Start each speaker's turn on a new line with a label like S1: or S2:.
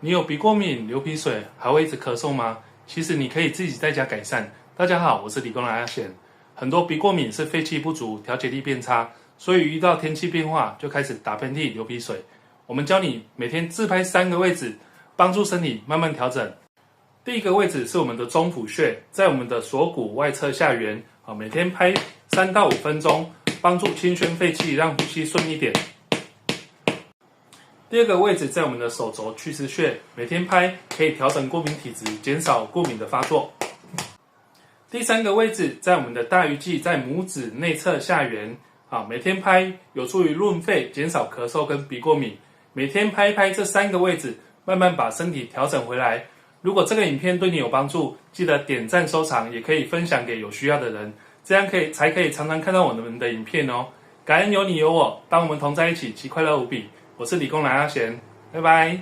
S1: 你有鼻过敏、流鼻水，还会一直咳嗽吗？其实你可以自己在家改善。大家好，我是理工男阿贤。很多鼻过敏是肺气不足、调节力变差，所以遇到天气变化就开始打喷嚏、流鼻水。我们教你每天自拍3个位置，帮助身体慢慢调整。第一个位置是我们的中府穴，在我们的锁骨外侧下缘。每天拍3到5分钟，帮助清宣肺气，让呼吸顺一点。第二个位置在我们的手肘曲池穴，每天拍可以调整过敏体质，减少过敏的发作。第三个位置在我们的大鱼际，在拇指内侧下缘，每天拍有助于润肺，减少咳嗽跟鼻过敏。每天拍一拍这3个位置，慢慢把身体调整回来。如果这个影片对你有帮助，记得点赞收藏，也可以分享给有需要的人，这样才可以常常看到我们的影片哦。感恩有你有我，当我们同在一起，其快乐无比。我是理工男阿贤，拜拜。